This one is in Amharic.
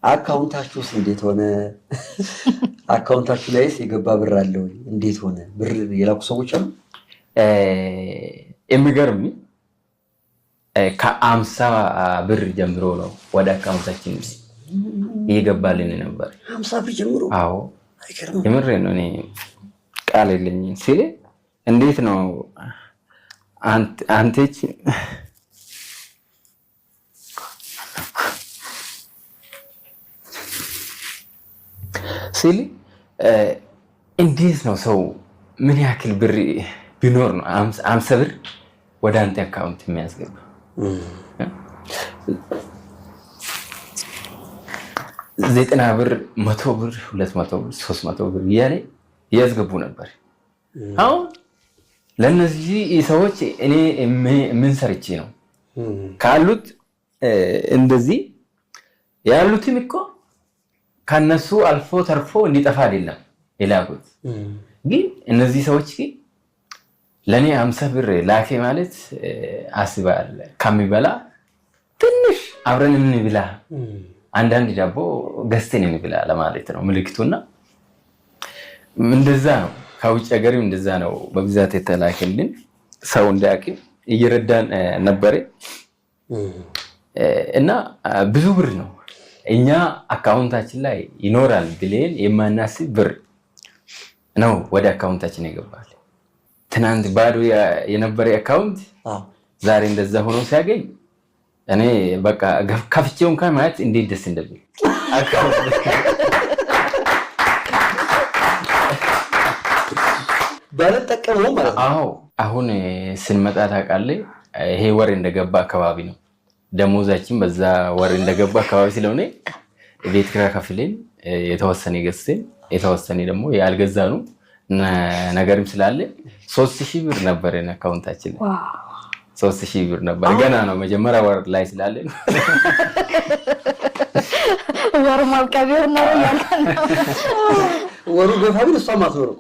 አካውንታችሁስ እንዴት ሆነ? አካውንታችሁ ላይስ የገባ ብር አለ ወይ? እንዴት ሆነ? ብር የላኩ ሰዎች አሉ? የሚገርም ከ50 ብር ጀምሮ ነው ወደ አካውንታችን እየገባልን ነበር። 50 ብር ጀምሮ? አዎ የምሬን ነው። እኔ ቃል የለኝም ሲል እንዴት ነው አንተች ሲል እንዴት ነው ሰው ምን ያክል ብር ቢኖር ነው 50 ብር ወደ አንተ አካውንት የሚያስገባ? 90 ብር፣ 100 ብር፣ 200 ብር፣ 300 ብር እያለ ያስገቡ ነበር። አሁን ለነዚህ ሰዎች እኔ ምን ሰርቼ ነው ካሉት እንደዚህ ያሉትን እኮ ከነሱ አልፎ ተርፎ እንዲጠፋ አይደለም የላኩት። ግን እነዚህ ሰዎች ግን ለኔ 50 ብር ላኬ ማለት አስባል ከሚበላ ትንሽ አብረን እንብላ አንዳንድ ዳቦ ገዝተን እንብላ ለማለት ነው ምልክቱና እንደዛ ነው። ከውጭ ሀገርም እንደዛ ነው በብዛት የተላከልን ሰው እንዲያውቅ እየረዳን ነበር እና ብዙ ብር ነው እኛ አካውንታችን ላይ ይኖራል ብለን የማናስብ ብር ነው ወደ አካውንታችን ይገባል። ትናንት ባዶ የነበረ አካውንት ዛሬ እንደዛ ሆኖ ሲያገኝ እኔ በቃ ከፍቼው እንኳን ማለት እንዴት ደስ እንደሚል ባለጠቀመው ማለት ነው። አዎ አሁን ስንመጣ ታውቃለህ ይሄ ወር እንደገባ አካባቢ ነው ደሞዛችን በዛ ወር እንደገባ አካባቢ ስለሆነ ቤት ኪራይ ከፍለን የተወሰነ ገዝተን የተወሰነ ደግሞ ያልገዛኑ ነገርም ስላለ 3000 ብር ነበር አካውንታችን ላይ 3000 ብር ነበር። ገና ነው መጀመሪያ ወር ላይ ስላለ ወር ማልቀቢው ነው ያልከው። ወሩ ገፋ ቢል እሷ ማትኖር